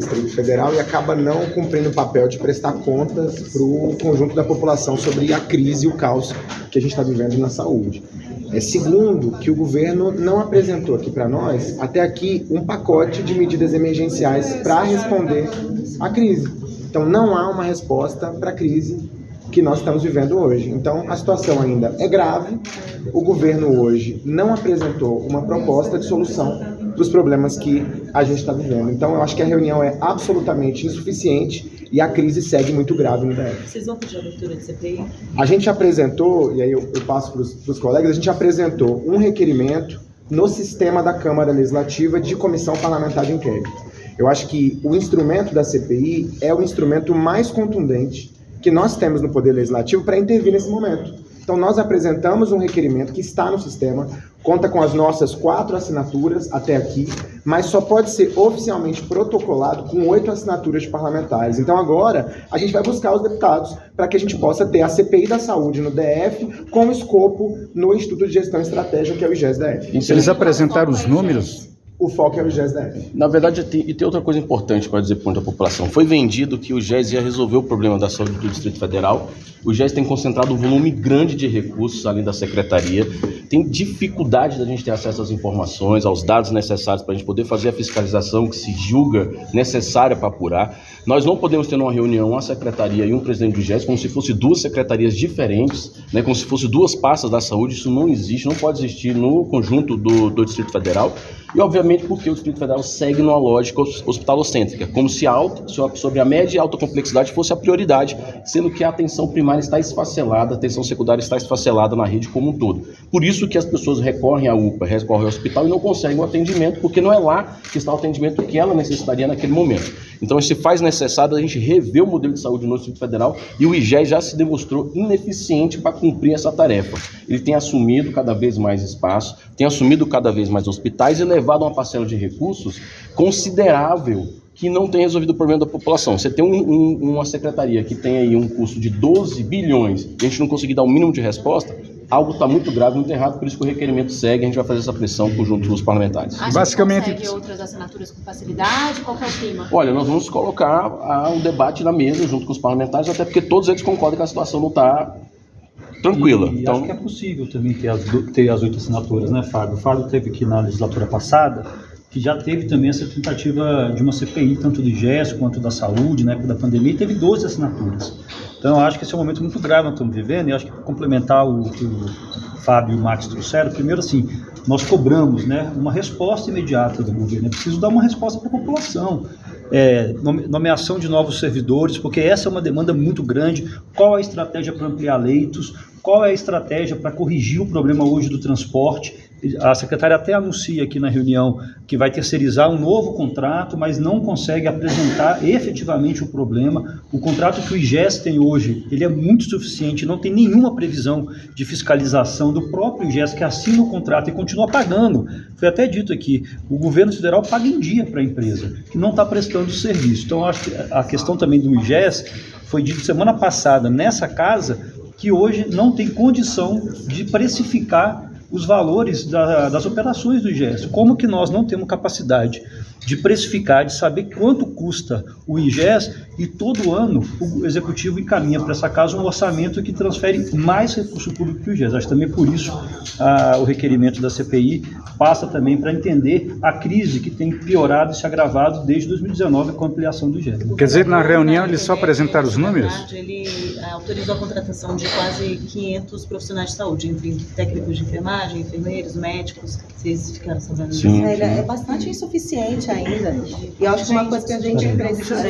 Distrito Federal e acaba não cumprindo o papel de prestar contas para o conjunto da população sobre a crise e o caos que a gente está vivendo na saúde. Segundo, que o governo não apresentou aqui para nós, até aqui, um pacote de medidas emergenciais para responder à crise. Então, não há uma resposta para a crise que nós estamos vivendo hoje. Então, a situação ainda é grave. O governo hoje não apresentou uma proposta de solução dos problemas que a gente está vivendo. Então, eu acho que a reunião é absolutamente insuficiente e a crise segue muito grave no DF. Vocês vão pedir a abertura de CPI? A gente apresentou, e aí eu passo para os colegas, a gente apresentou um requerimento no sistema da Câmara Legislativa de comissão parlamentar de inquérito. Eu acho que o instrumento da CPI é o instrumento mais contundente que nós temos no Poder Legislativo para intervir nesse momento. Então, nós apresentamos um requerimento que está no sistema, conta com as nossas 4 assinaturas até aqui, mas só pode ser oficialmente protocolado com 8 assinaturas de parlamentares. Então, agora, a gente vai buscar os deputados para que a gente possa ter a CPI da saúde no DF com escopo no Instituto de Gestão e Estratégia, que é o IGES-DF. Eles apresentaram os números? O foco é o IGES-DF. Na verdade, tem outra coisa importante para dizer para a população. Foi vendido que o IGES ia resolver o problema da saúde do Distrito Federal. O IGES tem concentrado um volume grande de recursos além da secretaria. Tem dificuldade da gente ter acesso às informações, aos dados necessários para a gente poder fazer a fiscalização que se julga necessária para apurar. Nós não podemos ter numa reunião uma secretaria e um presidente do IGES como se fossem 2 secretarias diferentes, né, como se fossem 2 pastas da saúde. Isso não existe, não pode existir no conjunto do Distrito Federal. E, obviamente, porque o Distrito Federal segue numa lógica hospitalocêntrica, como se sobre a média e alta complexidade fosse a prioridade, sendo que a atenção primária está esfacelada, a atenção secundária está esfacelada na rede como um todo. Por isso que as pessoas recorrem à UPA, recorrem ao hospital e não conseguem o atendimento, porque não é lá que está o atendimento que ela necessitaria naquele momento. Então, se faz necessário a gente rever o modelo de saúde no Distrito Federal e o IGES já se demonstrou ineficiente para cumprir essa tarefa. Ele tem assumido cada vez mais espaço, tem assumido cada vez mais hospitais e levado uma parcela de recursos considerável que não tem resolvido o problema da população. Você tem uma secretaria que tem aí um custo de 12 bilhões e a gente não conseguir dar o mínimo de resposta, algo está muito grave, muito errado, por isso que o requerimento segue, a gente vai fazer essa pressão junto dos parlamentares. Basicamente, consegue outras assinaturas com facilidade? Qual que é o clima? Olha, nós vamos colocar um debate na mesa junto com os parlamentares, até porque todos eles concordam que a situação não está tranquila. E acho que é possível também ter as 8 assinaturas, né, Fábio? O Fábio teve aqui na legislatura passada, que já teve também essa tentativa de uma CPI, tanto do IGES quanto da saúde, na época da pandemia, e teve 12 assinaturas. Então, eu acho que esse é um momento muito grave que nós estamos vivendo, e acho que para complementar o que o Fábio e o Max trouxeram, primeiro assim, nós cobramos, né, uma resposta imediata do governo, é preciso dar uma resposta para a população. Nomeação de novos servidores, porque essa é uma demanda muito grande. Qual é a estratégia para ampliar leitos? Qual é a estratégia para corrigir o problema hoje do transporte? A secretária até anuncia aqui na reunião que vai terceirizar um novo contrato, mas não consegue apresentar efetivamente o problema. O contrato que o IGES tem hoje, ele é muito suficiente, não tem nenhuma previsão de fiscalização do próprio IGES, que assina o contrato e continua pagando. Foi até dito aqui, o governo federal paga em dia para a empresa, que não está prestando serviço. Então, acho que a questão também do IGES foi dito semana passada nessa casa, que hoje não tem condição de precificar os valores das operações do IGES. Como que nós não temos capacidade de precificar, de saber quanto custa o IGES, e todo ano o Executivo encaminha para essa casa um orçamento que transfere mais recurso público para o IGES. Acho também por isso o requerimento da CPI passa também para entender a crise que tem piorado e se agravado desde 2019 com a ampliação do IGES. Quer dizer, na reunião eles só apresentaram os números? Ele autorizou a contratação de quase 500 profissionais de saúde, entre técnicos de enfermagem, enfermeiros, médicos. Vocês ficaram sabendo disso? É bastante insuficiente ainda. E eu acho que uma coisa que a gente precisa...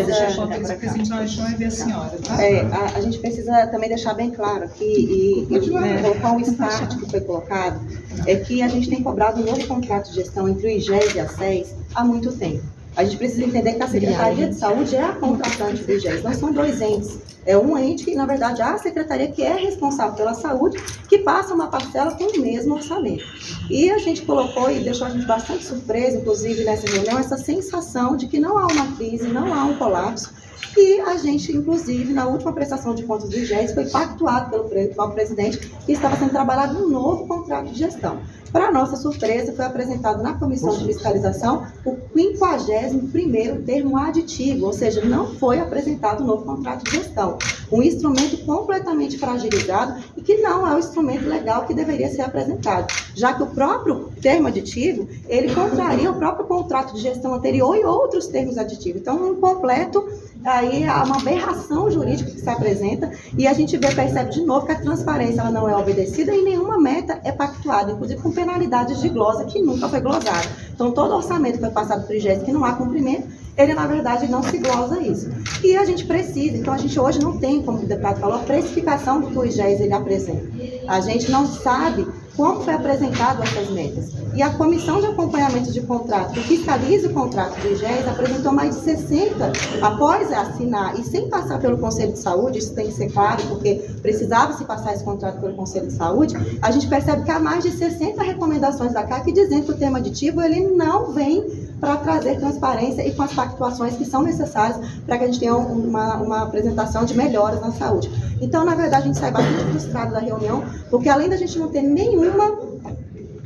A gente precisa também deixar bem claro aqui, e colocar um start que foi colocado, é que a gente tem cobrado um novo contrato de gestão entre o IGES e a SES há muito tempo. A gente precisa entender que a Secretaria de Saúde é a contratante do IGES, não são 2 entes. É um ente que, na verdade, é a Secretaria que é responsável pela saúde, que passa uma parcela com o mesmo orçamento. E a gente colocou e deixou a gente bastante surpresa, inclusive nessa reunião, essa sensação de que não há uma crise, não há um colapso. E a gente, inclusive, na última prestação de contas do IGES, foi pactuado pelo próprio presidente que estava sendo trabalhado um novo contrato de gestão. Para nossa surpresa, foi apresentado na Comissão de Fiscalização o 51º termo aditivo, ou seja, não foi apresentado o novo contrato de gestão. Um instrumento completamente fragilizado e que não é o instrumento legal que deveria ser apresentado, já que o próprio termo aditivo, ele contraria o próprio contrato de gestão anterior e outros termos aditivos. Então, um completo, aí, uma aberração jurídica que se apresenta e a gente percebe de novo que a transparência ela não é obedecida e nenhuma meta é pactuada, inclusive com penalidades de glosa que nunca foi glosada. Então, todo orçamento que foi passado para o IGES que não há cumprimento, ele, na verdade, não se glosa isso. E a gente precisa, então a gente hoje não tem, como o deputado falou, a precificação do que o IGES ele apresenta. A gente não sabe como foi apresentado essas metas. E a Comissão de Acompanhamento de Contrato, que fiscaliza o contrato do IGES, apresentou mais de 60, após assinar, e sem passar pelo Conselho de Saúde, isso tem que ser claro, porque precisava se passar esse contrato pelo Conselho de Saúde, a gente percebe que há mais de 60 recomendações da CAC dizendo que o termo aditivo ele não vem para trazer transparência e com as pactuações que são necessárias para que a gente tenha uma apresentação de melhoras na saúde. Então, na verdade, a gente sai bastante frustrado da reunião, porque além da gente não ter nenhuma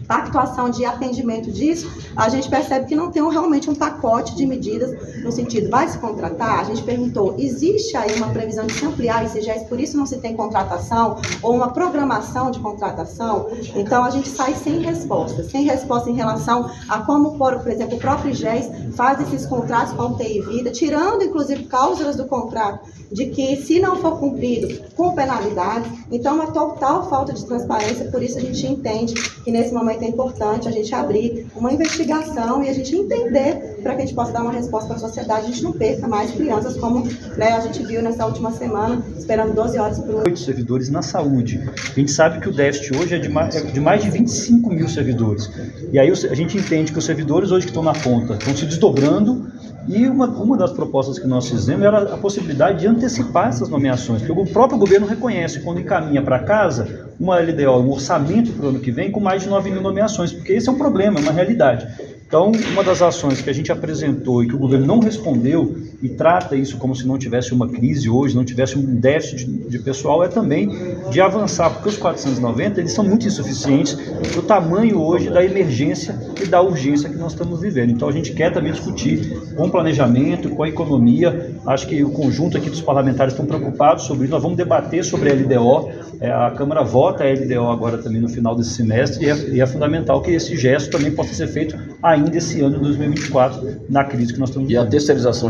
pactuação de atendimento disso, a gente percebe que não tem realmente um pacote de medidas no sentido, vai se contratar? A gente perguntou, existe aí uma previsão de se ampliar esse IGES, por isso não se tem contratação, ou uma programação de contratação? Então, a gente sai sem resposta em relação a como, por exemplo, o próprio IGES faz esses contratos com UTI Vida, tirando, inclusive, cláusulas do contrato, de que, se não for cumprido, com penalidade. Então, uma total falta de transparência, por isso a gente entende que, nesse momento, é importante a gente abrir uma investigação e a gente entender para que a gente possa dar uma resposta para a sociedade, a gente não perca mais crianças como, né, a gente viu nessa última semana, esperando 12 horas por 8 servidores na saúde. A gente sabe que o déficit hoje é de mais de 25 mil servidores. E aí a gente entende que os servidores hoje que estão na ponta estão se desdobrando. E uma das propostas que nós fizemos era a possibilidade de antecipar essas nomeações, porque o próprio governo reconhece quando encaminha para casa uma LDO, um orçamento para o ano que vem com mais de 9 mil nomeações, porque esse é um problema, é uma realidade. Então, uma das ações que a gente apresentou e que o governo não respondeu e trata isso como se não tivesse uma crise hoje, não tivesse um déficit de pessoal, é também de avançar, porque os 490 eles são muito insuficientes do tamanho hoje da emergência e da urgência que nós estamos vivendo. Então, a gente quer também discutir com o planejamento, com a economia. Acho que o conjunto aqui dos parlamentares estão preocupados sobre isso. Nós vamos debater sobre a LDO. A Câmara vota a LDO agora também no final desse semestre e é fundamental que esse gesto também possa ser feito ainda esse ano de 2024, na crise que nós estamos vivendo. E a terceirização